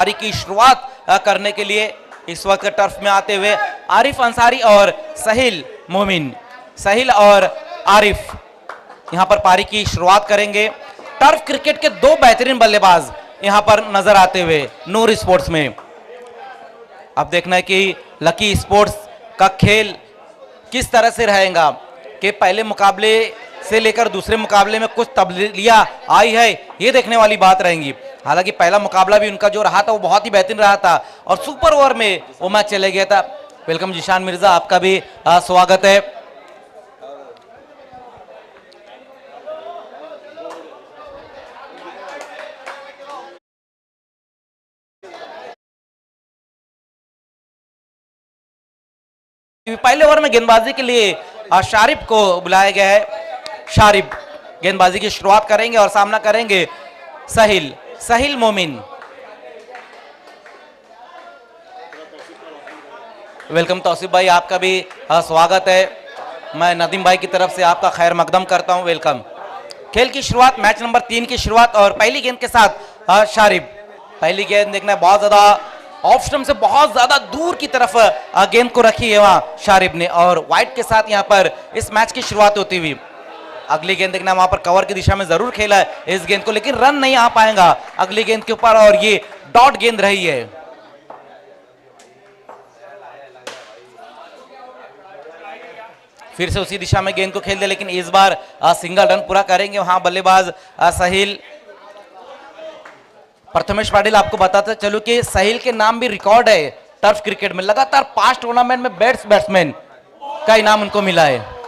पारी की शुरुआत करने के लिए इस वक्त टर्फ में आते हुए आरिफ अंसारी और साहिल मोमिन, साहिल और आरिफ यहां पर पारी की शुरुआत करेंगे। टर्फ क्रिकेट के दो बेहतरीन बल्लेबाज यहां पर नजर आते हुए नूर स्पोर्ट्स में। अब देखना है कि लकी स्पोर्ट्स का खेल किस तरह से रहेगा कि पहले मुकाबले से लेकर दूसरे मुकाबले में कुछ तब्दीलियां आई है, ये देखने वाली बात रहेंगी। हालांकि पहला मुकाबला भी उनका जो रहा था वो बहुत ही बेहतरीन रहा था और सुपर ओवर में वो मैच चले गया था। वेलकम जिशान मिर्जा, आपका भी स्वागत है। पहले ओवर में गेंदबाजी के लिए शारिफ को बुलाया गया है। शारिफ गेंदबाजी की शुरुआत करेंगे और सामना करेंगे साहिल मोमिन। वेलकम तौसीफ भाई, आपका भी स्वागत है। मैं नदीम भाई की तरफ से आपका खैर मकदम करता हूं, वेलकम। खेल की शुरुआत, मैच नंबर 3 की शुरुआत और पहली गेंद के साथ शारिफ। पहली गेंद देखना है, बहुत ज्यादा ऑफ स्टंप से बहुत ज्यादा दूर की तरफ गेंद को रखी है वहां शारिफ ने और वाइड के साथ यहां पर इस मैच की शुरुआत होती हुई। अगली गेंद देखना, वहां पर कवर की दिशा में जरूर खेला है इस गेंद को, लेकिन रन नहीं आ पाएगा अगली गेंद के ऊपर और ये डॉट गेंद रही है। फिर से उसी दिशा में गेंद को खेल दिया, लेकिन इस बार सिंगल रन पूरा करेंगे वहां बल्लेबाज साहिल। प्रथमेश पाटिल, आपको बताते चलो कि साहिल के नाम भी रिकॉर्ड है टर्फ क्रिकेट में, लगातार 5 टूर्नामेंट में बेस्ट बैट्समैन का इनाम उनको मिला है।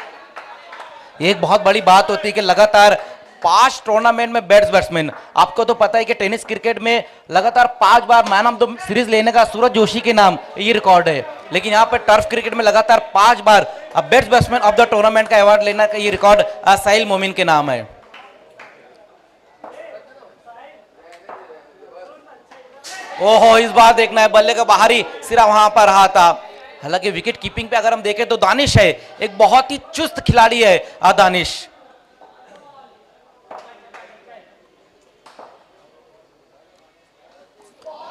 एक बहुत बड़ी बात होती है कि लगातार 5 टूर्नामेंट में बेस्ट बैट्समैन। आपको तो पता है कि टेनिस क्रिकेट में लगातार 5 बार मैन ऑफ द सीरीज लेने का सूरज जोशी के नाम ये रिकॉर्ड है, लेकिन यहाँ पर टर्फ क्रिकेट में लगातार 5 बार best batsman of the tournament का अवार्ड लेना का ये रिकॉर्ड साहिल मोमिन के नाम है। ओहो, इस बार देखना है बल्ले का बाहरी सिरा वहां पर रहा था। हालांकि विकेट कीपिंग पे अगर हम देखें तो दानिश है, एक बहुत ही चुस्त खिलाड़ी है दानिश।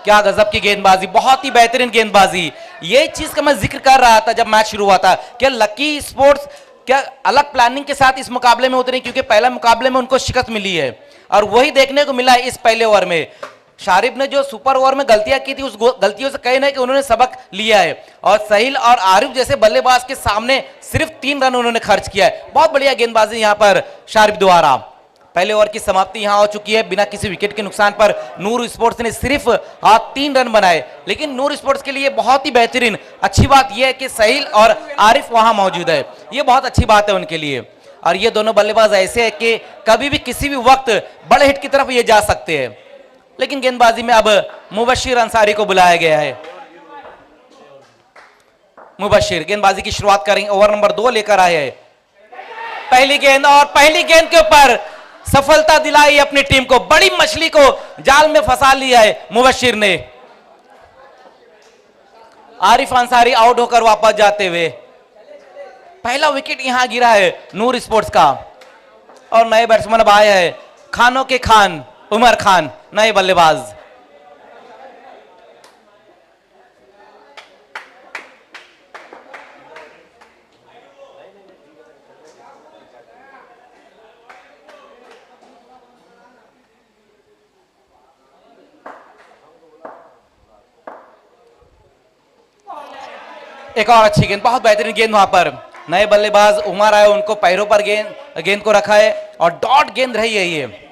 क्या गजब की गेंदबाजी, बहुत ही बेहतरीन गेंदबाजी। ये चीज का मैं जिक्र कर रहा था जब मैच शुरू हुआ था, क्या लकी स्पोर्ट्स क्या अलग प्लानिंग के साथ इस मुकाबले में उतरे, क्योंकि पहले मुकाबले में उनको शिकस्त मिली है और वही देखने को मिला है इस पहले ओवर में। शारिफ ने जो सुपर ओवर में गलतियां की थी, उस गलतियों से कहीं ना कि उन्होंने सबक लिया है और साहिल और आरिफ जैसे बल्लेबाज के सामने सिर्फ 3 रन उन्होंने खर्च किया है। बहुत बढ़िया गेंदबाजी यहां पर शारिफ द्वारा। पहले ओवर की समाप्ति यहां हो चुकी है, बिना किसी विकेट के नुकसान पर नूर स्पोर्ट्स ने सिर्फ 3 रन बनाए, लेकिन नूर स्पोर्ट्स के लिए बहुत ही बेहतरीन अच्छी बात यह है कि साहिल और आरिफ वहां मौजूद है, ये बहुत अच्छी बात है उनके लिए। और ये दोनों बल्लेबाज ऐसे है कि कभी भी किसी भी वक्त बड़े हिट की तरफ ये जा सकते हैं। लेकिन गेंदबाजी में अब मुबशिर अंसारी को बुलाया गया है। मुबशिर गेंदबाजी की शुरुआत करेंगे, ओवर नंबर 2 लेकर आए हैं। पहली गेंद और पहली गेंद के ऊपर सफलता दिलाई अपनी टीम को, बड़ी मछली को जाल में फंसा लिया है मुबशिर ने। आरिफ अंसारी आउट होकर वापस जाते हुए पहला विकेट यहां गिरा है नूर स्पोर्ट्स का और नए बैट्समैन अब आए हैं, खानों के खान उमर खान, नए बल्लेबाज। एक और अच्छी गेंद, बहुत बेहतरीन गेंद वहां पर नए बल्लेबाज उमर आए, उनको पैरों पर गेंद को रखा है और डॉट गेंद रही है ये।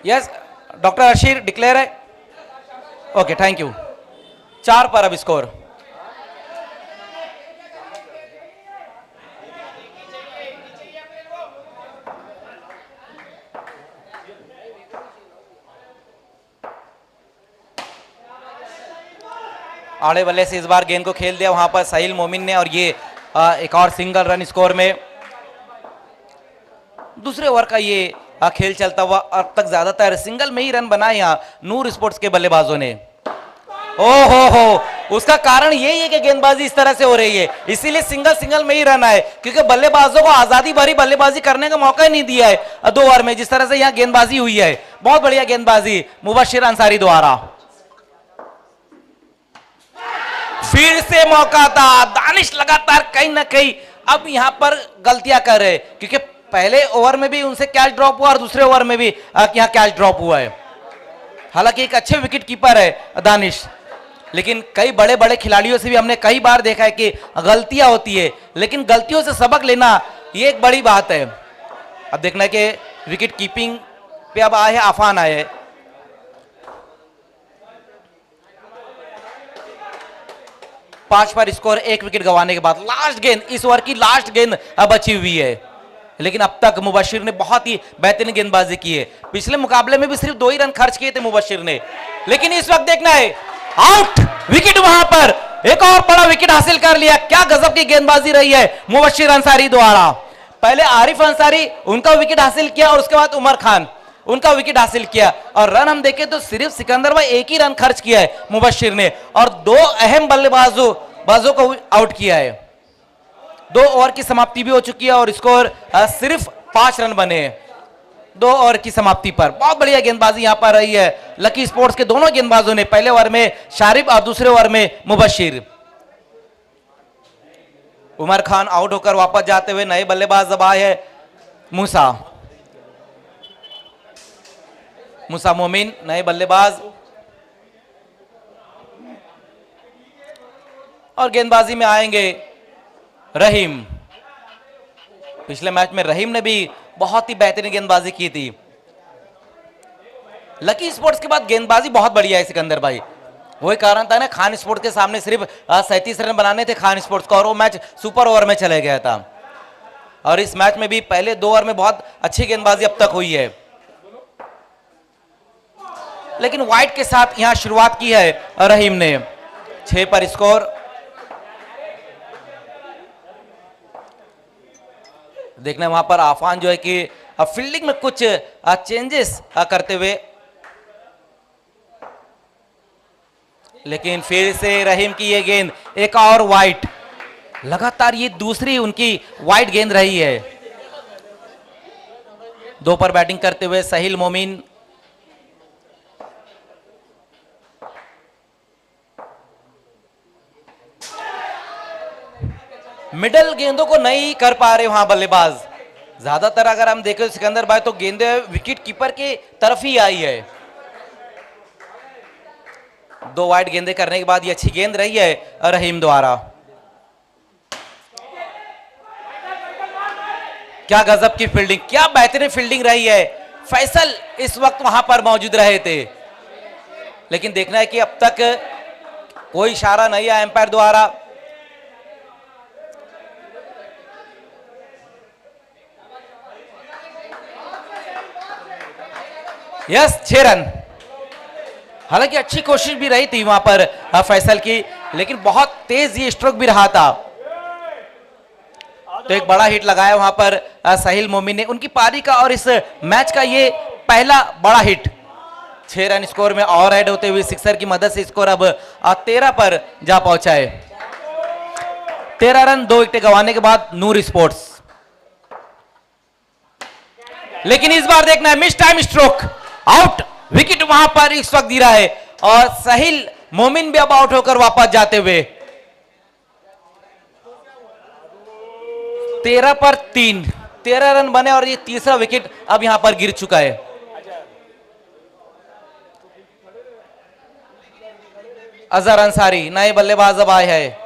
यस डॉक्टर अशीर डिक्लेयर है, ओके थैंक यू। 4 पर अब स्कोर। आड़े बल्ले से इस बार गेंद को खेल दिया वहां पर साहिल मोमिन ने और ये एक और सिंगल रन स्कोर में। दूसरे ओवर का ये खेल चलता हुआ अब तक ज्यादातर सिंगल में ही रन बनाए यहां नूर स्पोर्ट्स के बल्लेबाजों ने। हो उसका कारण यही है कि गेंदबाजी इस तरह से हो रही है, इसीलिए सिंगल में ही रन आए, क्योंकि बल्लेबाजों को आजादी भरी बल्लेबाजी करने का मौका ही नहीं दिया है 2 ओवर में, जिस तरह से यहां गेंदबाजी हुई है। बहुत बढ़िया गेंदबाजी मुबशिर अंसारी द्वारा। फिर से मौका था, दानिश लगातार कहीं ना कहीं अब यहां पर गलतियां कर रहे हैं, क्योंकि पहले ओवर में भी उनसे कैच ड्रॉप हुआ और दूसरे ओवर में भी यहां कैच ड्रॉप हुआ है। हालांकि एक अच्छे विकेट कीपर है दानिश, लेकिन कई बड़े बड़े खिलाड़ियों से भी हमने कई बार देखा है कि गलतियां होती है, लेकिन गलतियों से सबक लेना ये एक बड़ी बात है। अब देखना है कि विकेट कीपिंग पे अब आए हैं आफान आए हैं। पांच पर स्कोर, एक विकेट गंवाने के बाद लास्ट गेंद, इस ओवर की लास्ट गेंद अब बची हुई है, लेकिन अब तक मुबशिर ने बहुत ही बेहतरीन गेंदबाजी की है। पिछले मुकाबले में भी सिर्फ 2 ही रन खर्च किए थे मुबशिर ने, लेकिन इस वक्त देखना है आउट विकेट, वहां पर एक और बड़ा विकेट हासिल कर लिया। क्या गजब की गेंदबाजी रही है मुबशिर अंसारी द्वारा। पहले आरिफ अंसारी उनका विकेट हासिल किया और उसके बाद उमर खान उनका विकेट हासिल किया, और रन हम देखें तो सिर्फ सिकंदर भाई एक ही रन खर्च किया है मुबशिर ने, और 2 अहम बल्लेबाजों को आउट किया है। 2 ओवर की समाप्ति भी हो चुकी है और स्कोर सिर्फ 5 रन बने हैं 2 ओवर की समाप्ति पर। बहुत बढ़िया गेंदबाजी यहां पर रही है लकी स्पोर्ट्स के दोनों गेंदबाजों ने, पहले ओवर में शारिब और दूसरे ओवर में मुबशिर। उमर खान आउट होकर वापस जाते हुए नए बल्लेबाज अब आए हैं मूसा मोमिन नए बल्लेबाज, और गेंदबाजी में आएंगे रहीम। पिछले मैच में रहीम ने भी बहुत ही बेहतरीन गेंदबाजी की थी। लकी स्पोर्ट्स के बाद गेंदबाजी बहुत बढ़िया है सिकंदर भाई, वही कारण था ना खान स्पोर्ट्स के सामने सिर्फ 37 रन बनाने थे खान स्पोर्ट्स को, और वो मैच सुपर ओवर में चले गया था। और इस मैच में भी पहले 2 ओवर में बहुत अच्छी गेंदबाजी अब तक हुई है, लेकिन वाइड के साथ यहां शुरुआत की है रहीम ने। 6 पर स्कोर। देखना वहां पर आफान जो है कि फील्डिंग में कुछ चेंजेस करते हुए, लेकिन फिर से रहीम की ये गेंद एक और वाइड, लगातार ये दूसरी उनकी वाइड गेंद रही है। 2 पर बैटिंग करते हुए सहील मोमिन, मिडल गेंदों को नहीं कर पा रहे वहां बल्लेबाज। ज्यादातर अगर हम देखें सिकंदर भाई तो गेंदें विकेट कीपर की तरफ ही आई है। 2 वाइड गेंदें करने के बाद ये अच्छी गेंद रही है रहीम द्वारा। क्या गजब की फील्डिंग, क्या बेहतरीन फील्डिंग रही है। फैसल इस वक्त वहां पर मौजूद रहे थे, लेकिन देखना है कि अब तक कोई इशारा नहीं है एम्पायर द्वारा। Yes 6 run. हालांकि अच्छी कोशिश भी रही थी वहां पर फैसल की, लेकिन बहुत तेज ये स्ट्रोक भी रहा था। तो एक बड़ा हिट लगाया वहां पर सहील मोमिन ने, उनकी पारी का और इस मैच का ये पहला बड़ा हिट। 6 रन स्कोर में और ऐड होते हुए सिक्सर की मदद से स्कोर अब 13 पर जा पहुंचा है। 13 रन 2 विकेट गंवाने के बाद नूर स्पोर्ट्स। लेकिन इस बार देखना है miss time stroke, out wicket वहां पर इस वक्त गिरा है, और सहील मोमिन भी अब आउट होकर वापस जाते हुए। 13 पर 3, 13 रन बने और ये तीसरा विकेट अब यहां पर गिर चुका है। अजहर अंसारी नए बल्लेबाज अब आए हैं।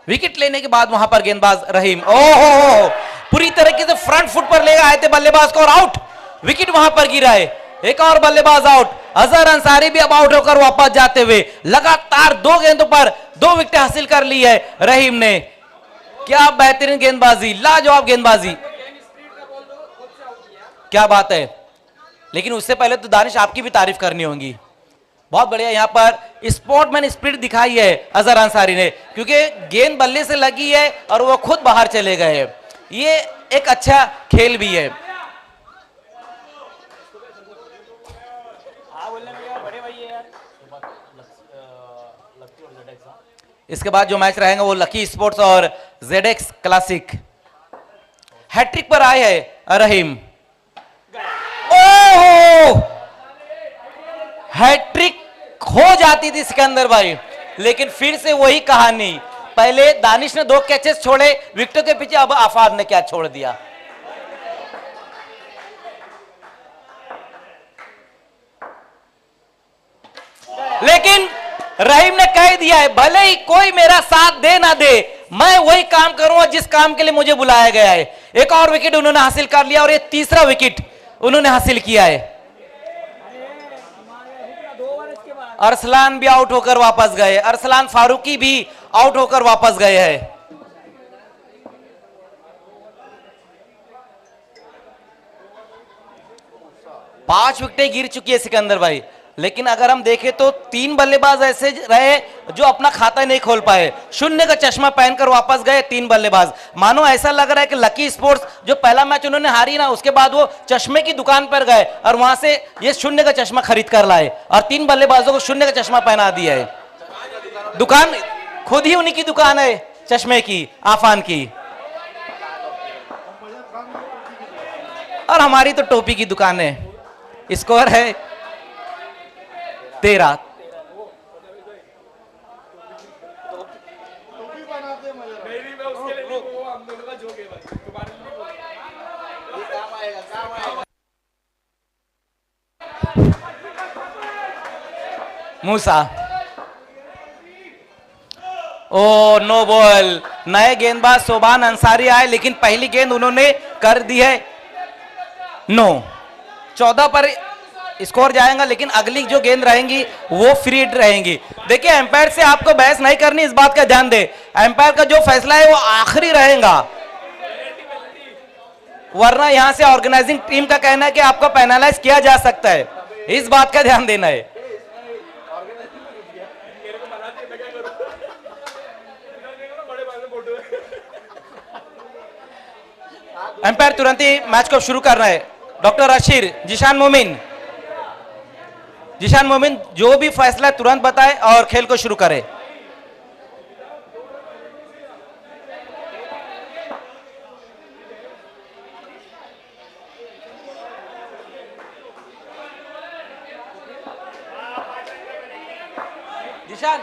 विकेट लेने के बाद वहां पर गेंदबाज रहीम, ओहो पूरी तरीके से फ्रंट फुट पर ले आए थे बल्लेबाज को, और आउट विकेट वहां पर गिरा है। एक और बल्लेबाज आउट, अजहर अंसारी भी अब आउट होकर वापस जाते हुए। लगातार 2 गेंदों पर 2 विकेट हासिल कर ली है रहीम ने। क्या बेहतरीन गेंदबाजी, लाजवाब गेंदबाजी, क्या बात है। लेकिन उससे पहले तो दानिश आपकी भी तारीफ करनी होगी, बहुत बढ़िया यहां पर स्पोर्टमैन स्पिरिट दिखाई है अजहर अंसारी ने, क्योंकि गेंद बल्ले से लगी है और वो खुद बाहर चले गए। ये एक अच्छा खेल भी है। इसके बाद जो मैच रहेगा वो लकी स्पोर्ट्स और जेडेक्स क्लासिक। हैट्रिक पर आए हैं रहीम, ओहो हैट्रिक हो जाती थी सिकंदर भाई, लेकिन फिर से वही कहानी, पहले दानिश ने 2 कैचेस छोड़े विकेटों के पीछे, अब आफाद ने क्या छोड़ दिया। लेकिन रहीम ने कह दिया है, भले ही कोई मेरा साथ दे ना दे, मैं वही काम करूंगा जिस काम के लिए मुझे बुलाया गया है। एक और विकेट उन्होंने हासिल कर लिया और ये तीसरा विकेट उन्होंने हासिल किया है। अरसलान भी आउट होकर वापस गए, अरसलान फारूकी भी आउट होकर वापस गए हैं। पांच विकेटें गिर चुकी है सिकंदर भाई, लेकिन अगर हम देखें तो 3 बल्लेबाज ऐसे रहे जो अपना खाता नहीं खोल पाए, शून्य का चश्मा पहनकर वापस गए 3 बल्लेबाज। मानो ऐसा लग रहा है कि लकी स्पोर्ट्स जो पहला मैच उन्होंने हारी ना, उसके बाद वो चश्मे की दुकान पर गए और वहां से ये शून्य का चश्मा खरीद कर लाए और 3 बल्लेबाजों को शून्य का चश्मा पहना दिया है। दुकान खुद ही उन्हीं की दुकान है चश्मे की, आफान की, और हमारी तो टोपी की दुकान है। स्कोर है 13। मूसा, ओ नो बॉल। नए गेंदबाज सोबान अंसारी आए, लेकिन पहली गेंद उन्होंने कर दी है नो। 14 पर स्कोर जाएगा, लेकिन अगली जो गेंद रहेंगी वो फ्री हिट रहेंगी। देखिए, एम्पायर से आपको बहस नहीं करनी, इस बात का ध्यान दे। एम्पायर का जो फैसला है वो आखिरी रहेगा, वरना यहां से ऑर्गेनाइजिंग टीम का कहना है कि आपको पेनलाइज किया जा सकता है। इस बात का ध्यान देना है। एम्पायर तुरंत ही मैच को शुरू कर रहे हैं। डॉक्टर अशीर, जिशान मोमिन, जिशान मोमिन जो भी फैसला तुरंत बताए और खेल को शुरू करे। जिशान,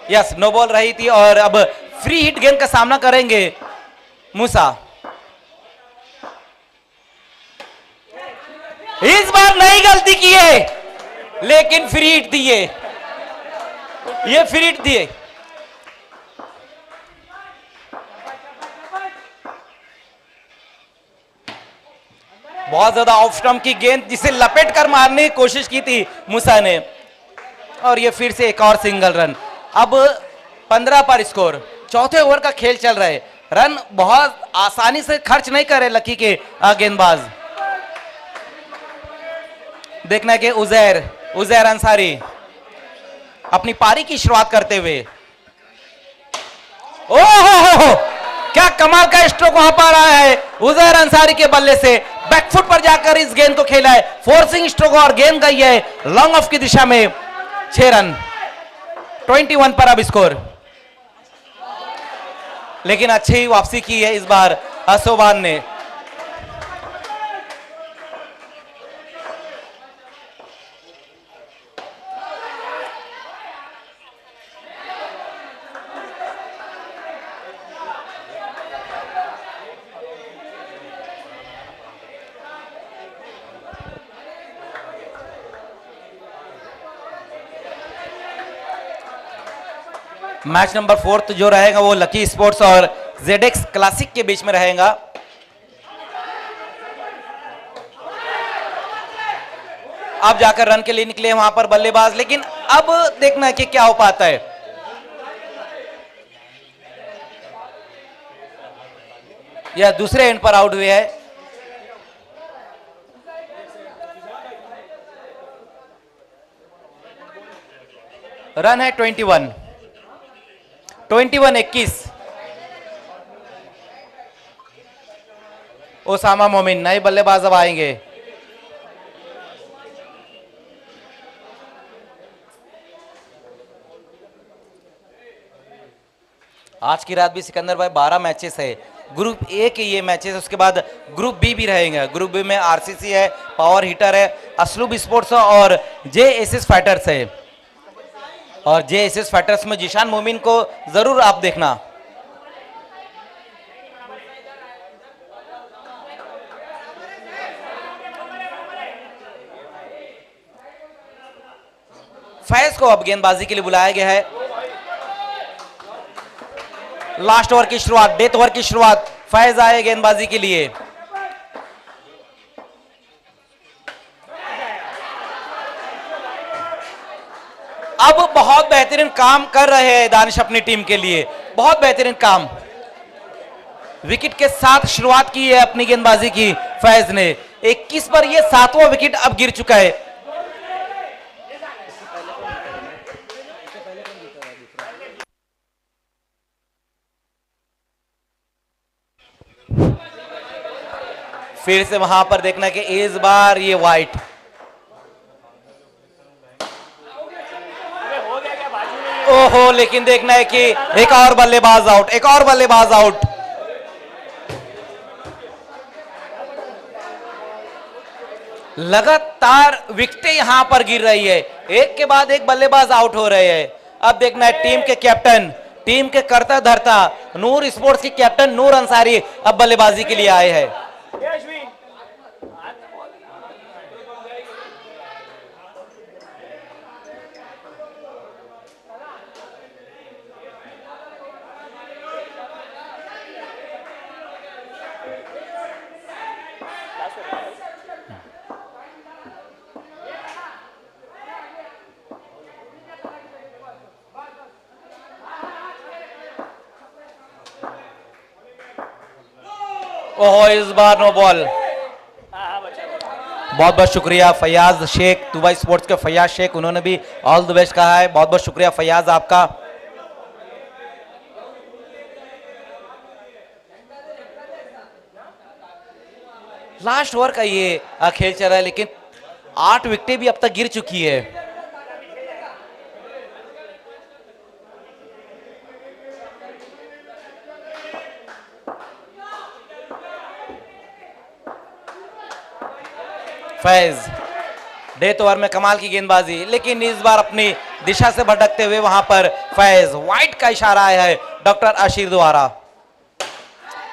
यस, नो बॉल रही थी और अब फ्री हिट गेंद का सामना करेंगे मूसा। इस बार नई गलती की है, लेकिन फ्री हिट दिए, ये फ्री हिट दिए। बहुत ज्यादा ऑफ स्टंप की गेंद जिसे लपेट कर मारने की कोशिश की थी मूसा ने, और ये फिर से एक और सिंगल रन। अब 15 पर स्कोर, चौथे ओवर का खेल चल रहा है। रन बहुत आसानी से खर्च नहीं करे लकी के गेंदबाज। देखना है कि उजैर अंसारी अपनी पारी की शुरुआत करते हुए, ओहो क्या कमाल का स्ट्रोक वहां पर आया है उजैर अंसारी के बल्ले से। बैकफुट पर जाकर इस गेंद को खेला है, फोर्सिंग स्ट्रोक, और गेंद गई है लॉन्ग ऑफ की दिशा में। 6 रन, 21 पर अब स्कोर, लेकिन अच्छी वापसी की है इस बार सोबान ने। मैच नंबर 4 जो रहेगा वो लकी स्पोर्ट्स और जेडेक्स क्लासिक के बीच में रहेगा। अब जाकर रन के लिए निकले वहां पर बल्लेबाज, लेकिन अब देखना है कि क्या हो पाता है। यह दूसरे एंड पर आउट हुए है। रन है 21, 21। ओसामा मोमिन नए बल्लेबाज अब आएंगे। आज की रात भी सिकंदर भाई 12 मैचेस है। ग्रुप ए के ये मैचेस, उसके बाद ग्रुप बी भी रहेंगे। ग्रुप बी में आरसीसी है, पावर हीटर है, असलूब स्पोर्ट्स और जेएसएस फाइटर्स है। और जेएसएस फाइटर्स में जिशान मोमिन को जरूर आप देखना। फैज को अब गेंदबाजी के लिए बुलाया गया है। लास्ट ओवर की शुरुआत, डेथ ओवर की शुरुआत, फैज आए गेंदबाजी के लिए। अब बहुत बेहतरीन काम कर रहे हैं दानिश अपनी टीम के लिए, बहुत बेहतरीन काम। विकेट के साथ शुरुआत की है अपनी गेंदबाजी की फैज ने। 21 पर यह 7वां विकेट अब गिर चुका है। फिर से वहां पर देखना कि इस बार ये वाइट। ओहो, लेकिन देखना है कि एक और बल्लेबाज आउट, एक और बल्लेबाज आउट। लगातार विकेटें यहां पर गिर रही है, एक के बाद एक बल्लेबाज आउट हो रहे हैं। अब देखना है टीम के कैप्टन, टीम के करता धरता नूर स्पोर्ट्स के कैप्टन नूर अंसारी अब बल्लेबाजी के लिए आए हैं। ओहो, इस बार नो बॉल। बहुत बहुत शुक्रिया फयाज शेख, दुबई स्पोर्ट्स के फयाज शेख, उन्होंने भी ऑल द बेस्ट कहा है। बहुत बहुत शुक्रिया फयाज आपका। लास्ट ओवर का ये खेल चल रहा है, लेकिन 8 विकेटें भी अब तक गिर चुकी है। फैज डेथ ओवर में कमाल की गेंदबाजी, लेकिन इस बार अपनी दिशा से भटकते हुए वहां पर फैज, वाइट का इशारा आया है डॉक्टर आशीर द्वारा।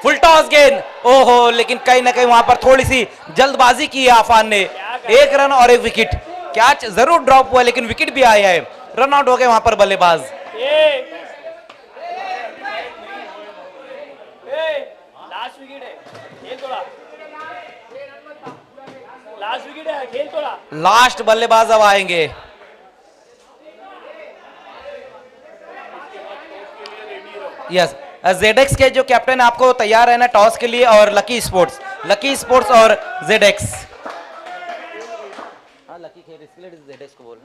फुल टॉस गेंद, ओहो, लेकिन कहीं ना कहीं वहां पर थोड़ी सी जल्दबाजी की है आफान ने। 1 रन और 1 विकेट, कैच जरूर ड्रॉप हुआ लेकिन विकेट भी आया है। रन आउट हो गए वहां पर बल्लेबाज। लास्ट विकेट है, खेल थोड़ा, लास्ट विकेट है, खेल थोड़ा। लास्ट बल्लेबाज अब आएंगे। यस, जेडेक्स के जो कैप्टन आपको तैयार रहना टॉस के लिए, और लकी स्पोर्ट्स और जेडेक्स। हाँ, लकी खेल इसके लिए जेडेक्स को बोल।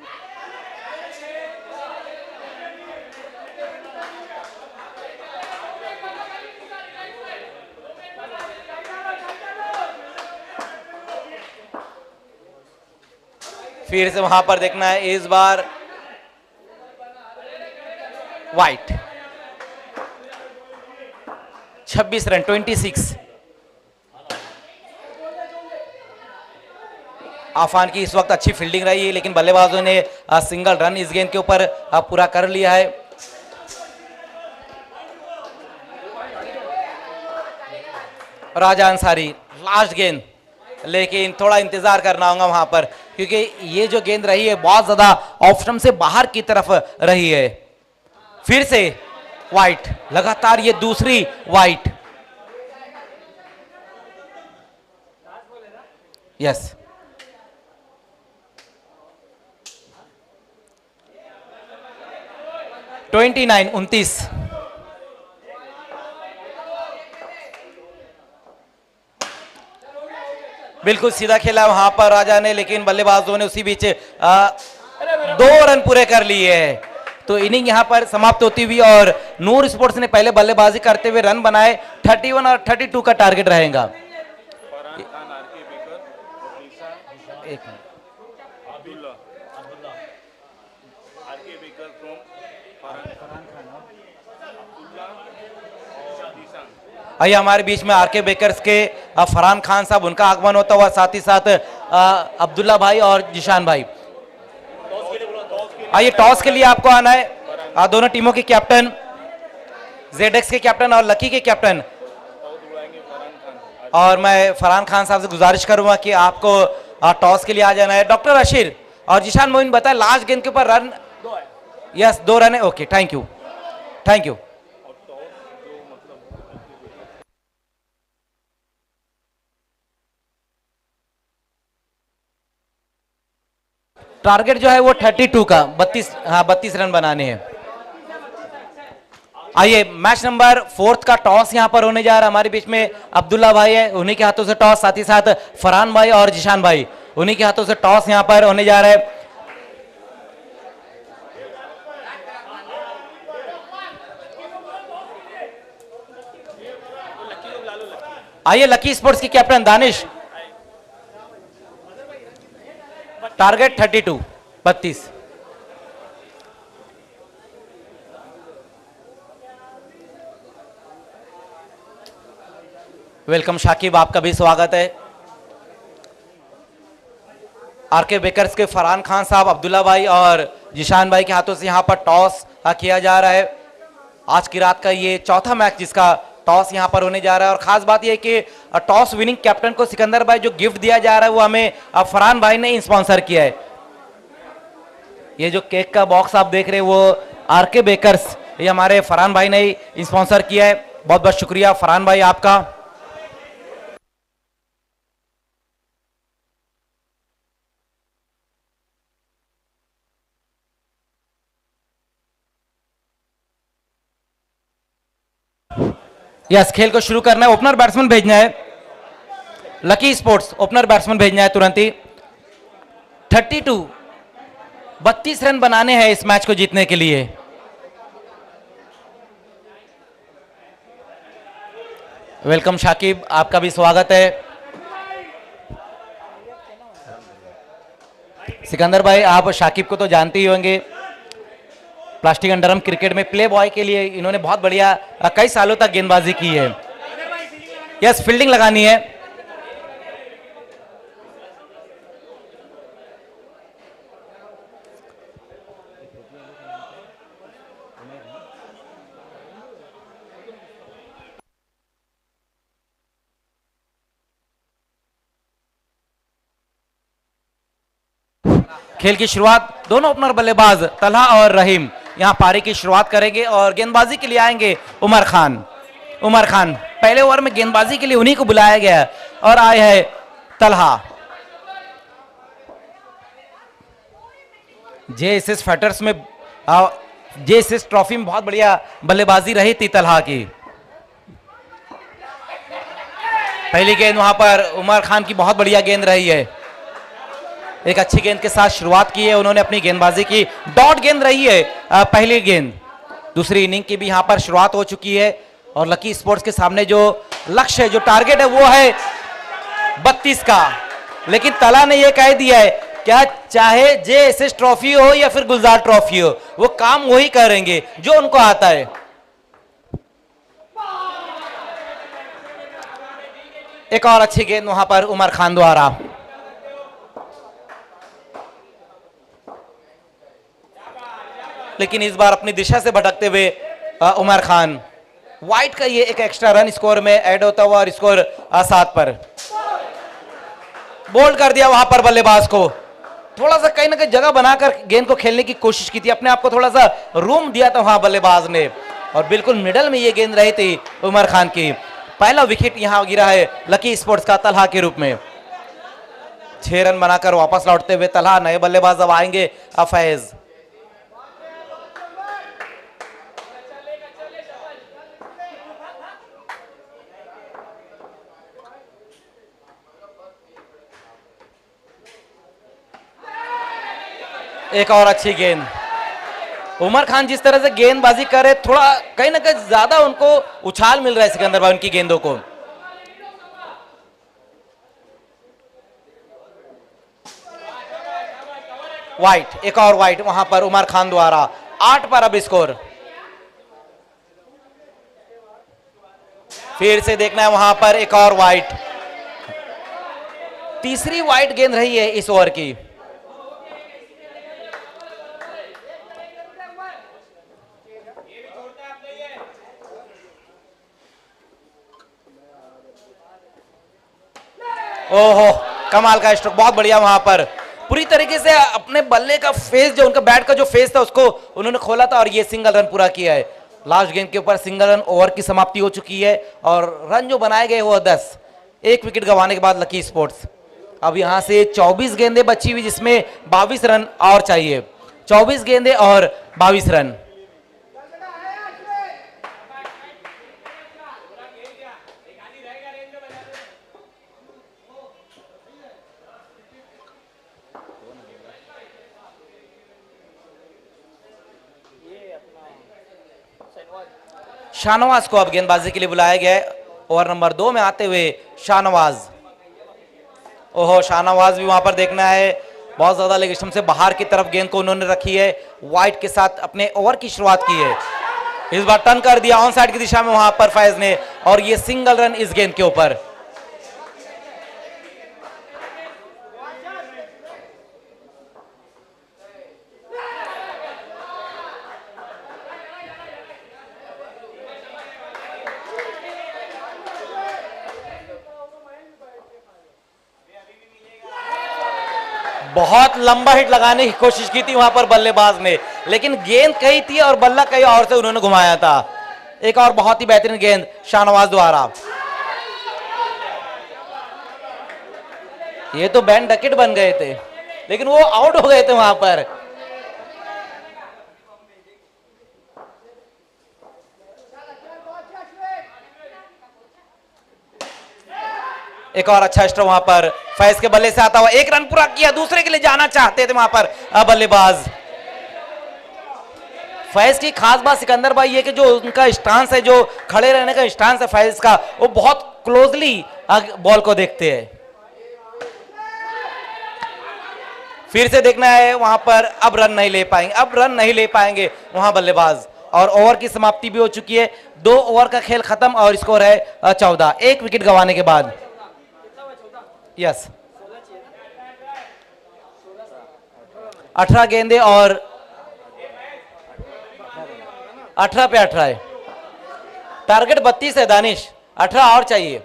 फिर से वहां पर देखना है इस बार वाइट। 26 रन, 26। आफान की इस वक्त अच्छी फील्डिंग रही है, लेकिन बल्लेबाजों ने सिंगल रन इस गेंद के ऊपर पूरा कर लिया है। राजा अंसारी, लास्ट गेंद, लेकिन थोड़ा इंतजार करना होगा वहां पर, क्योंकि ये जो गेंद रही है बहुत ज्यादा ऑप्शन से बाहर की तरफ रही है। फिर से वाइट, लगातार ये दूसरी वाइट। Yes, twenty 29। बिल्कुल सीधा खेला वहां पर राजा ने, लेकिन बल्लेबाजों ने उसी बीच 2 रन पूरे कर लिए हैं। तो इनिंग यहां पर समाप्त होती हुई, और नूर स्पोर्ट्स ने पहले बल्लेबाजी करते हुए रन बनाए। 31 और 32 का टारगेट रहेगा। आइए हमारे बीच में आरके बेकर्स के फरहान खान साहब, उनका आगमन होता हुआ, साथ ही साथ अब्दुल्ला भाई और जिशान भाई। आइए टॉस के लिए आपको आना है। दोनों टीमों के कैप्टन, जेडेक्स के कैप्टन और लकी के कैप्टन, और मैं फरहान खान साहब से गुजारिश करूंगा कि आपको टॉस के लिए आ जाना है। डॉक्टर अशीर और जिशान मोइन बताएं लास्ट गेंद के ऊपर रन। 2 है। यस 2 रन है। Okay thank you, thank you. Target जो है वो 32 का 32 रन बनाने हैं। आइए मैच नंबर 4 का टॉस यहां पर होने जा रहा है। हमारे बीच में अब्दुल्ला भाई है, उन्हीं के हाथों से टॉस, साथ ही साथ फरहान भाई और जिशान भाई, उन्हीं के हाथों से टॉस यहां पर होने जा रहा है। आइए लकी स्पोर्ट्स की captain Danish. Target 32। Welcome Shakib, आपका भी स्वागत है। आरके बेकर्स के फरहान खान साहब, अब्दुल्ला भाई और जिशान भाई के हाथों से यहां पर टॉस किया जा रहा है। आज की रात का ये चौथा मैच जिसका टॉस यहां पर होने जा रहा है। और खास बात यह कि टॉस विनिंग कैप्टन को सिकंदर भाई जो गिफ्ट दिया जा रहा है वो हमें फरहान भाई ने स्पॉन्सर किया है। ये जो केक का बॉक्स आप देख रहे हैं वो आरके बेकर्स, ये हमारे फरहान भाई ने स्पॉन्सर किया है। बहुत बहुत शुक्रिया फरहान भाई आपका। यस खेल को शुरू करना है। ओपनर बैट्समैन भेजना है, लकी स्पोर्ट्स ओपनर बैट्समैन भेजना है तुरंत ही। 32 रन बनाने हैं इस मैच को जीतने के लिए। वेलकम शाकिब, आपका भी स्वागत है। सिकंदर भाई आप शाकिब को तो जानते ही होंगे, प्लास्टिक अंडरआर्म क्रिकेट में प्ले बॉय के लिए इन्होंने बहुत बढ़िया कई सालों तक गेंदबाजी की है। यस फील्डिंग लगानी है। खेल की शुरुआत दोनों ओपनर बल्लेबाज तलहा और रहीम यहां पारी की शुरुआत करेंगे और गेंदबाजी के लिए आएंगे उमर खान। पहले ओवर में गेंदबाजी के लिए उन्हीं को बुलाया गया और आए हैं तलहा। जेएसएस फैटर्स में जेएसएस ट्रॉफी में बहुत बढ़िया बल्लेबाजी रही थी तलहा की। पहली गेंद वहां पर उमर खान की बहुत बढ़िया गेंद रही है। एक अच्छी गेंद के साथ शुरुआत की है उन्होंने अपनी गेंदबाजी की। डॉट गेंद रही है पहली गेंद। दूसरी इनिंग की भी यहां पर शुरुआत हो चुकी है और लकी स्पोर्ट्स के सामने जो लक्ष्य है, जो टारगेट है वो है 32 का। लेकिन तला ने यह कह दिया है क्या चाहे जेएसएस ट्रॉफी हो या फिर गुलजार ट्रॉफी हो, वो काम वही करेंगे जो उनको आता है। एक और अच्छी गेंद वहां पर उमर खान द्वारा। लेकिन इस बार अपनी दिशा से भटकते हुए उमर खान। वाइट का ये एक एक्स्ट्रा रन स्कोर में ऐड होता हुआ और स्कोर 7 पर। बोल्ड कर दिया वहां पर बल्लेबाज को। थोड़ा सा कहीं ना कहीं जगह बनाकर गेंद को खेलने की कोशिश की थी, अपने आप को थोड़ा सा रूम दिया था वहां बल्लेबाज ने और बिल्कुल मिडल में ये गेंद रही थी उमर खान की। पहला विकेट यहां गिरा है लकी स्पोर्ट्स का तलहा के रूप में। 6 रन बनाकर वापस लौटते हुए तलहा। नए बल्लेबाज अब आएंगे फैज। एक और अच्छी गेंद। उमर खान जिस तरह से गेंदबाजी करे, थोड़ा कहीं ना कहीं ज्यादा उनको उछाल मिल रहा है सिकंदर भाई उनकी गेंदों को। वाइट, एक और वाइट वहां पर उमर खान द्वारा। 8 पर अब स्कोर। फिर से देखना है वहां पर एक और वाइट। तीसरी वाइट गेंद रही है इस ओवर की। ओहो, कमाल का स्ट्रोक, बहुत बढ़िया। वहां पर पूरी तरीके से अपने बल्ले का फेस, जो उनका बैट का जो फेस था, उसको उन्होंने खोला था और ये सिंगल रन पूरा किया है। लास्ट गेंद के ऊपर सिंगल रन, ओवर की समाप्ति हो चुकी है और रन जो बनाए गए वो 10, एक विकेट गंवाने के बाद लकी स्पोर्ट्स। अब यहां से 24 गेंदें बची हुई, जिसमें 22 रन और चाहिए। 24 गेंदें और 22 रन। शाहनवाज को अब गेंदबाजी के लिए बुलाया गया है। ओवर नंबर 2 में आते हुए शाहनवाज। ओहो, शाहनवाज भी वहां पर देखना है, बहुत ज्यादा लेग स्टंप से बाहर की तरफ गेंद को उन्होंने रखी है। वाइड के साथ अपने ओवर की शुरुआत की है। इस बार टर्न कर दिया ऑन साइड की दिशा में वहां पर फैज ने, और ये सिंगल रन इस गेंद के ऊपर। बहुत लंबा हिट लगाने की कोशिश की थी वहां पर बल्लेबाज ने, लेकिन गेंद कहीं थी और बल्ला कहीं और से उन्होंने घुमाया था। एक और बहुत ही बेहतरीन गेंद शाहनवाज द्वारा। ये तो बैन डकेट बन गए थे, लेकिन वो आउट हो गए थे वहां पर। एक और अच्छा स्ट्रोक वहां पर फैज के बल्ले से आता हुआ, एक रन पूरा किया, दूसरे के लिए जाना चाहते थे वहां पर बल्लेबाज। फैज की खास बात सिकंदर भाई ये कि जो उनका स्टांस है, जो खड़े रहने का स्टांस है फैज का, वो बहुत क्लोजली बॉल को देखते हैं। फिर से देखना है वहां पर, अब रन नहीं ले पाएंगे, अब रन नहीं ले पाएंगे वहां बल्लेबाज। और ओवर की समाप्ति भी हो चुकी है, 2 ओवर का खेल खत्म और स्कोर है 14, एक विकेट गंवाने के बाद। यस, 18 गेंदे और 18 पे 18 है। टारगेट 32 है दानिश, 18 और चाहिए।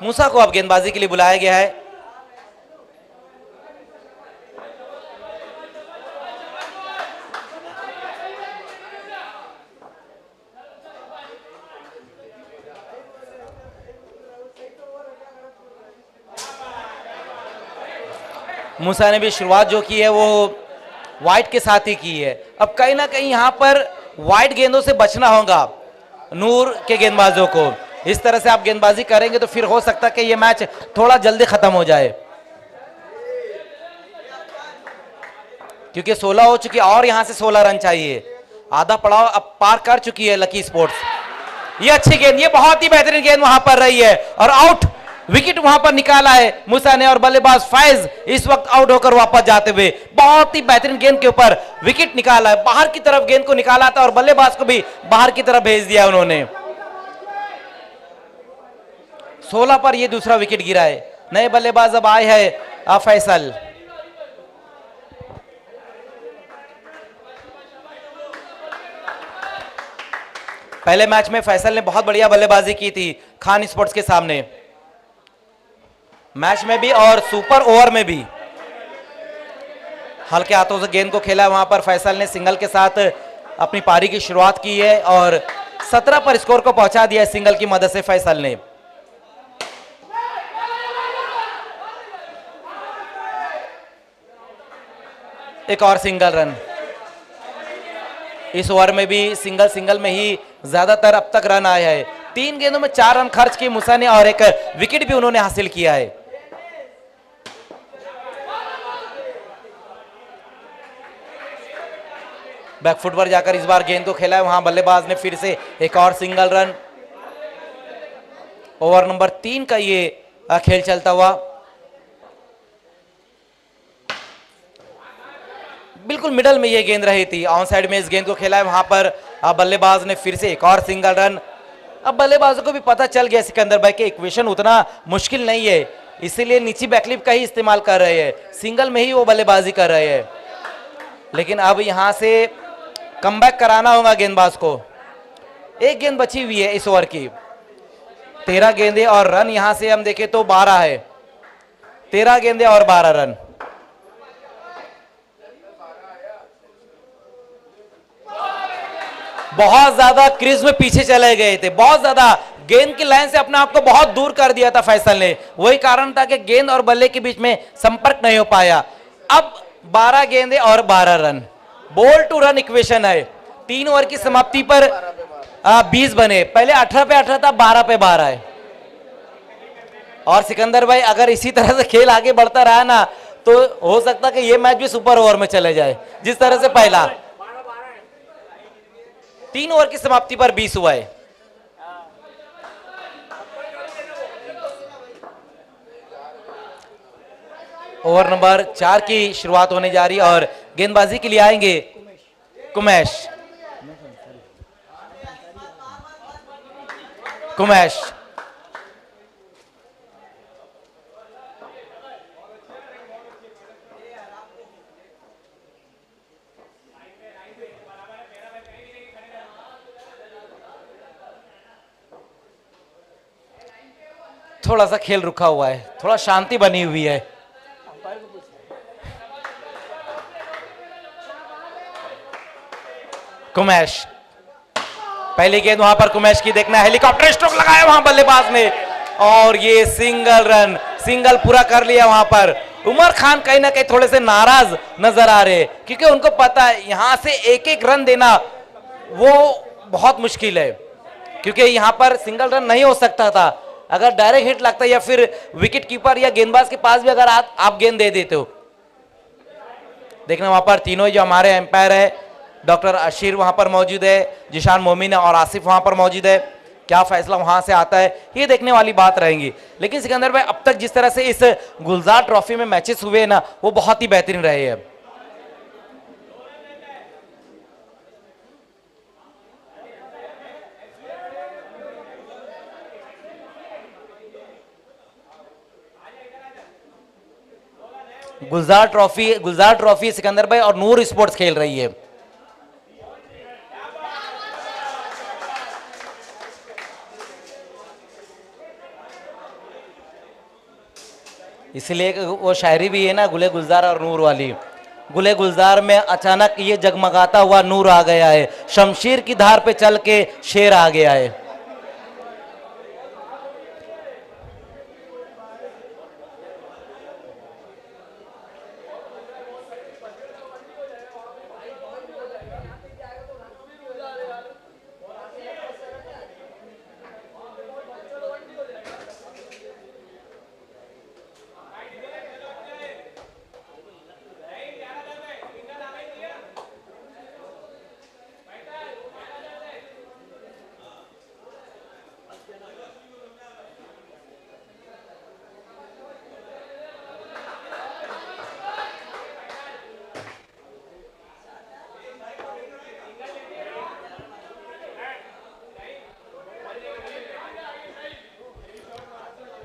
मूसा को अब गेंदबाजी के लिए बुलाया गया है। मूसा ने भी शुरुआत जो की है वो वाइड के साथ ही की है। अब कहीं ना कहीं यहां पर वाइड गेंदों से बचना होगा नूर के गेंदबाजों को। इस तरह से आप गेंदबाजी करेंगे तो फिर हो सकता है कि ये मैच थोड़ा जल्दी खत्म हो जाए, क्योंकि 16 हो चुकी है और यहां से 16 रन चाहिए। आधा पड़ाव अब पार कर चुकी है लकी स्पोर्ट्स। ये अच्छी गेंद, ये बहुत ही बेहतरीन गेंद वहां पर रही है और आउट, विकेट वहां पर निकाला है मूसा ने। और बल्लेबाज फैज इस वक्त आउट होकर वापस जाते हुए, बहुत ही बेहतरीन गेंद के ऊपर विकेट निकाला है। बाहर की तरफ गेंद को निकाला था और बल्लेबाज को भी बाहर की तरफ भेज दिया उन्होंने। 16 पर ये दूसरा विकेट गिरा है। नए बल्लेबाज अब आए हैं फैसल। पहले मैच में फैसल ने बहुत बढ़िया बल्लेबाजी की थी खान स्पोर्ट्स के सामने, मैच में भी और सुपर ओवर में भी। हल्के हाथों से गेंद को खेला वहां पर फैसल ने, सिंगल के साथ अपनी पारी की शुरुआत की है और 17 पर स्कोर को पहुंचा दिया है सिंगल की मदद से फैसल ने। एक और सिंगल रन। इस ओवर में भी सिंगल में ही ज्यादातर अब तक रन आए हैं। 3 गेंदों में 4 रन खर्च किए मूसा ने और एक विकेट भी उन्होंने हासिल किया है। बैकफुट पर जाकर इस बार गेंद को खेला है वहां बल्लेबाज ने, फिर से एक और सिंगल रन। ओवर नंबर 3 का ये खेल चलता हुआ। बिल्कुल मिडल में ये गेंद रही थी, ऑन साइड में इस गेंद को खेला है वहां पर बल्लेबाज ने, फिर से एक और सिंगल रन। अब बल्लेबाजों को भी पता चल गया सिकंदर भाई के इक्वेशन उतना मुश्किल नहीं है, इसीलिए नीचे बैकलिप का ही इस्तेमाल कर रहे हैं, सिंगल में ही वो बल्लेबाजी कर रहे हैं। लेकिन अब यहां से कमबैक कराना होगा गेंदबाज को। एक गेंद बची हुई है इस ओवर की। 13 गेंदे और रन यहां से हम देखें तो 12 है। 13 गेंदे और 12 रन। बहुत ज्यादा क्रीज में पीछे चले गए थे, बहुत ज्यादा गेंद की लाइन से अपने आप को बहुत दूर कर दिया था फैसल ने। वही कारण था कि गेंद और बल्ले के बीच में संपर्क नहीं हो पाया। अब 12 गेंदे और 12 रन, बॉल टू रन इक्वेशन है। 3 ओवर की समाप्ति पर 20 बने, पहले 18 पे 18 था, 12 पे 12 है। और सिकंदर भाई अगर इसी तरह से खेल आगे बढ़ता रहा ना तो हो सकता कि ये मैच भी सुपर ओवर में चले जाए, जिस तरह से पहला 3 ओवर की समाप्ति पर 20 हुआ है। ओवर नंबर 4 की शुरुआत होने जा रही है और गेंदबाजी के लिए आएंगे कुमैश। थोड़ा सा खेल रुका हुआ है, थोड़ा शांति बनी हुई है। कुमैश, पहली गेंद वहां पर कुमैश की देखना, हेलीकॉप्टर स्ट्रोक लगाया वहां बल्लेबाज ने और ये सिंगल पूरा कर लिया। वहां पर उमर खान कहीं ना कहीं थोड़े से नाराज नजर आ रहे क्योंकि उनको पता है यहां से एक एक रन देना वो बहुत मुश्किल है, क्योंकि यहां पर सिंगल रन नहीं हो सकता था अगर डायरेक्ट हिट लगता या फिर विकेट कीपर या गेंदबाज के पास भी अगर आप गेंद दे देते हो। देखना वहां पर तीनों जो हमारे एम्पायर है, डॉक्टर अशीर वहां पर मौजूद है, जिशान मोमिन और आसिफ वहां पर मौजूद है। क्या फैसला वहां से आता है ये देखने वाली बात रहेगी। लेकिन सिकंदर भाई अब तक जिस तरह से इस गुलजार ट्रॉफी में मैचेस हुए ना वो बहुत ही बेहतरीन रहे हैं। गुलजार ट्रॉफी सिकंदर भाई और नूर स्पोर्ट्स खेल रही है। इसलिए वो शायरी भी है ना, गुले गुलजार और नूर वाली। गुले गुलजार में अचानक ये जगमगाता हुआ नूर आ गया है, शमशीर की धार पे चल के शेर आ गया है।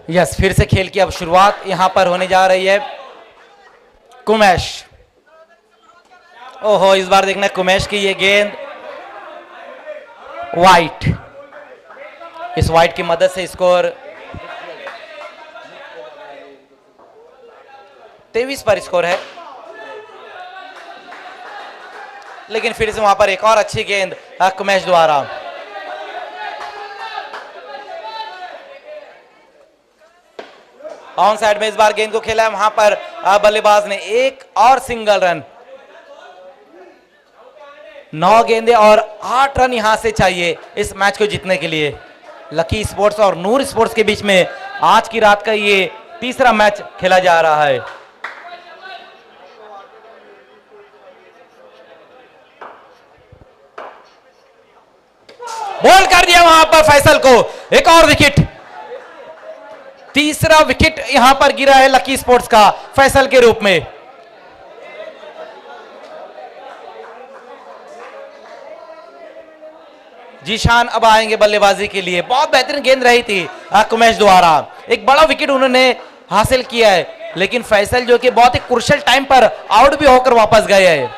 यस, फिर से खेल की अब शुरुआत यहां पर होने जा रही है। कुमैश, ओहो इस बार देखना कुमैश की ये गेंद वाइट, इस वाइट की मदद से स्कोर 23 पर स्कोर है। लेकिन फिर से वहां पर एक और अच्छी गेंद कुमैश द्वारा। ऑन साइड में इस बार गेंद को खेला है, वहां पर बल्लेबाज ने एक और सिंगल रन। 9 गेंदे और 8 रन यहां से चाहिए इस मैच को जीतने के लिए। लकी स्पोर्ट्स और नूर स्पोर्ट्स के बीच में आज की रात का ये तीसरा मैच खेला जा रहा है। बॉल कर दिया वहां पर फैसल को, एक और विकेट, तीसरा विकेट यहां पर गिरा है लकी स्पोर्ट्स का फैसल के रूप में। जीशान अब आएंगे बल्लेबाजी के लिए। बहुत बेहतरीन गेंद रही थी कुमैश द्वारा, एक बड़ा विकेट उन्होंने हासिल किया है, लेकिन फैसल जो कि बहुत ही क्रूशियल टाइम पर आउट भी होकर वापस गए हैं।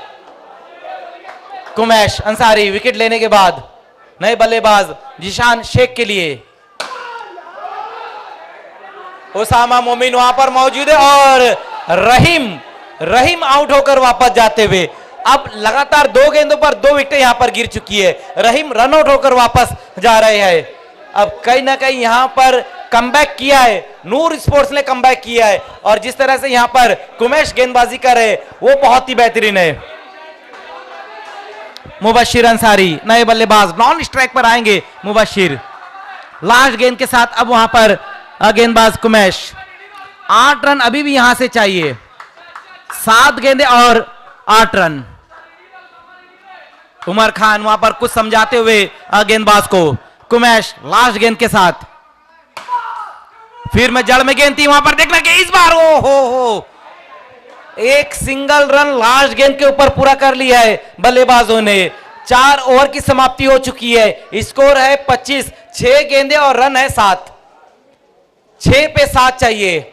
कुमैश अंसारी विकेट लेने के बाद नए बल्लेबाज जीशान शेख के लिए। उसामा मोमिन वहां पर मौजूद है और रहीम आउट होकर वापस जाते हुए। अब लगातार 2 गेंदों पर 2 विकेट यहां पर गिर चुकी है। रहीम रन आउट होकर वापस जा रहे हैं। अब कहीं ना कहीं यहां पर कमबैक किया है, नूर स्पोर्ट्स ने कमबैक किया है और जिस तरह से यहां पर कुमैश गेंदबाजी कर रहे वो बहुत ही बेहतरीन है। मुबशिर अंसारी नए बल्लेबाज, नॉन स्ट्राइक पर आएंगे मुबशिर। लास्ट गेंद के साथ अब वहां पर गेंदबाज कुमैश। 8 रन अभी भी यहां से चाहिए, 7 गेंदें और 8 रन। उमर खान वहां पर कुछ समझाते हुए गेंदबाज को। कुमैश लास्ट गेंद के साथ, फिर मैं जड़ में गेंद थी वहां पर, देखना कि इस बार ओ हो एक सिंगल रन लास्ट गेंद के ऊपर पूरा कर लिया है बल्लेबाजों ने। 4 ओवर की समाप्ति हो चुकी है, स्कोर है 25, 6 गेंदें और रन है 7, 6 पे 7 चाहिए।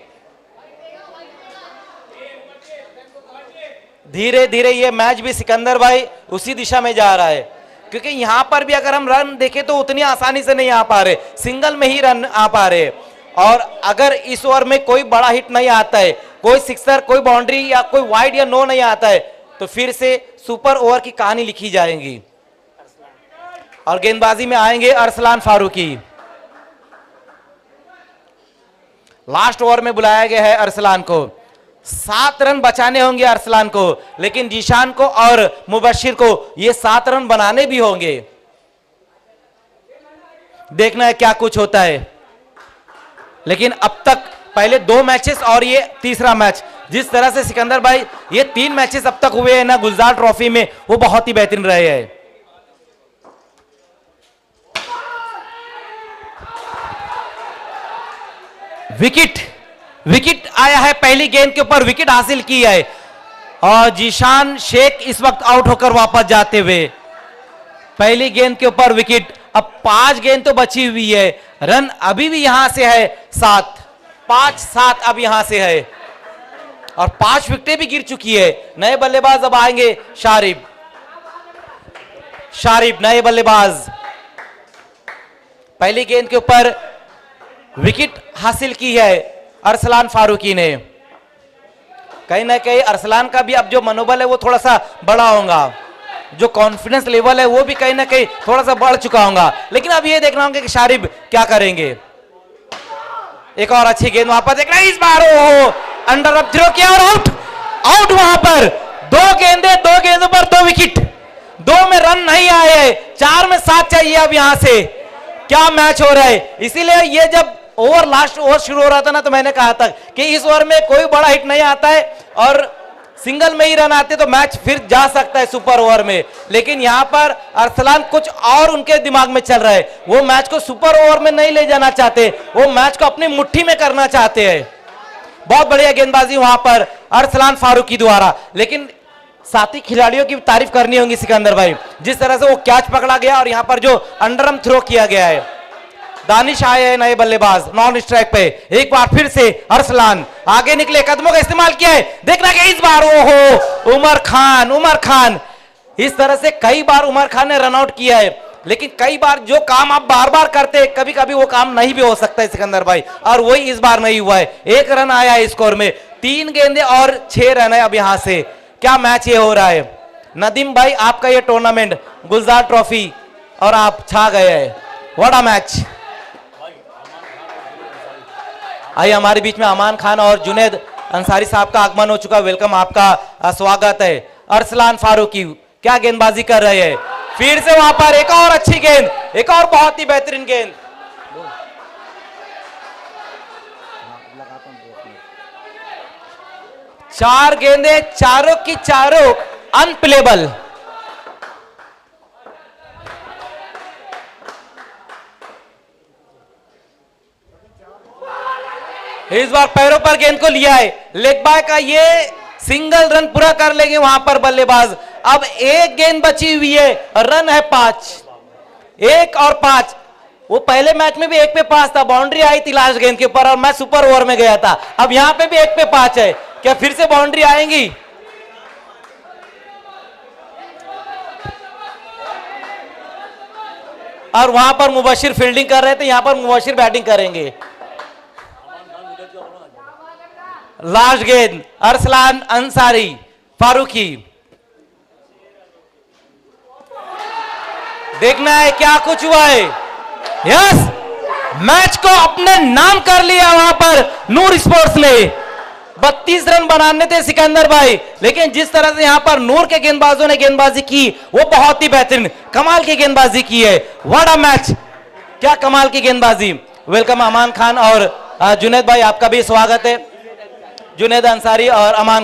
धीरे धीरे ये मैच भी सिकंदर भाई उसी दिशा में जा रहा है, क्योंकि यहां पर भी अगर हम रन देखें तो उतनी आसानी से नहीं आ पा रहे, सिंगल में ही रन आ पा रहे। और अगर इस ओवर में कोई बड़ा हिट नहीं आता है, कोई सिक्सर, कोई बाउंड्री या कोई वाइड या नो नहीं आता है, तो फिर से सुपर ओवर की कहानी लिखी जाएगी। और गेंदबाजी में आएंगे अरसलान फारूकी। लास्ट ओवर में बुलाया गया है अरसलान को। 7 रन बचाने होंगे अरसलान को, लेकिन जीशान को और मुबशिर को ये 7 रन बनाने भी होंगे। देखना है क्या कुछ होता है। लेकिन अब तक पहले 2 मैचेस और ये तीसरा मैच, जिस तरह से सिकंदर भाई ये 3 मैचेस अब तक हुए हैं ना गुलजार ट्रॉफी में, वो बहुत ही बेहतरीन रहे हैं। विकेट आया है, पहली गेंद के ऊपर विकेट हासिल की है और जीशान शेख इस वक्त आउट होकर वापस जाते हुए। पहली गेंद के ऊपर विकेट। अब 5 गेंद तो बची हुई है, रन अभी भी यहां से है 7, 5-7 अब यहां से है और 5 विकेटें भी गिर चुकी है। नए बल्लेबाज अब आएंगे शारिब नए बल्लेबाज। पहली गेंद के ऊपर विकेट हासिल की है अरसलान फारूकी ने। कहीं ना कहीं अरसलान का भी अब जो मनोबल है वो थोड़ा सा बड़ा होगा, जो कॉन्फिडेंस लेवल है वो भी कहीं ना कहीं थोड़ा सा बढ़ चुका होगा। लेकिन अब ये देखना होगा कि शारिब क्या करेंगे। एक और अच्छी गेंद वहां पर, देखना इस बार अंडर अप थ्रो किया और आउट वहां पर। 2 गेंदों पर 2 विकेट, 2 में रन नहीं आए, 4 में 7 चाहिए अब यहां से। क्या मैच हो रहा है। इसीलिए ये जब लास्ट ओवर शुरू हो रहा था ना, तो मैंने कहा था कि इस ओवर में कोई बड़ा हिट नहीं आता है और सिंगल में ही रन आते तो मैच फिर जा सकता है सुपर ओवर में। लेकिन यहां पर अरसलान कुछ और उनके दिमाग में चल रहा है, वो मैच को सुपर ओवर में नहीं ले जाना चाहते, वो मैच को अपनी मुट्ठी में करना चाहते हैं। बहुत बढ़िया गेंदबाजी वहां पर अरसलान फारूकी द्वारा। लेकिन साथी खिलाड़ियों की तारीफ करनी होगी सिकंदर भाई, जिस तरह से वो कैच पकड़ा गया और यहां पर जो अंडरआर्म थ्रो किया गया है। दानिश आए हैं नए बल्लेबाज नॉन स्ट्राइक पे। एक बार फिर से अरसलान आगे निकले, कदमों का इस्तेमाल किया है, देखना कि इस बार उमर खान इस तरह से कई बार उमर खान ने रन आउट किया है। लेकिन कई बार जो काम आप बार बार करते हैं, कभी कभी वो काम नहीं भी हो सकता है सिकंदर भाई, और वही इस बार नहीं हुआ है। 1 रन आया है स्कोर में, 3 गेंदें और 6 रन है अब यहां से। क्या मैच ये हो रहा है। नदीम भाई आपका ये टूर्नामेंट गुलजार ट्रॉफी और आप छा गए हैं, व्हाट अ मैच। आइए हमारे बीच में अमान खान और जुनेद अंसारी साहब का आगमन हो चुका, वेलकम, आपका स्वागत है। अरसलान फारूकी क्या गेंदबाजी कर रहे हैं, फिर से वहां पर एक और अच्छी गेंद, एक और बहुत ही बेहतरीन गेंद। 4 गेंदें, चारों की चारों अनप्लेबल। इस बार पैरों पर गेंद को लिया है, लेग बाय का ये सिंगल रन पूरा कर लेंगे वहां पर बल्लेबाज। अब 1 गेंद बची हुई है, रन है 5, 1 और 5। वो पहले मैच में भी 1 पे 5 था, बाउंड्री आई थी लास्ट गेंद के ऊपर और मैच सुपर ओवर में गया था। अब यहां पे भी 1 पे 5 है, क्या फिर से बाउंड्री आएंगी। और वहां पर मुबशिर फील्डिंग कर रहे थे, यहां पर मुबशिर बैटिंग करेंगे। लास्ट गेंद अरसलान अंसारी फारूकी। देखना है क्या कुछ हुआ है। यस, मैच को अपने नाम कर लिया वहां पर नूर स्पोर्ट्स ने। 32 रन बनाने थे सिकंदर भाई, लेकिन जिस तरह से यहां पर नूर के गेंदबाजों ने गेंदबाजी की वो बहुत ही बेहतरीन कमाल की गेंदबाजी की है। व्हाट अ मैच, क्या कमाल की गेंदबाजी। वेलकम अमान खान और जुनैद भाई, आपका भी स्वागत है। जुनैद अंसारी और अमान खान।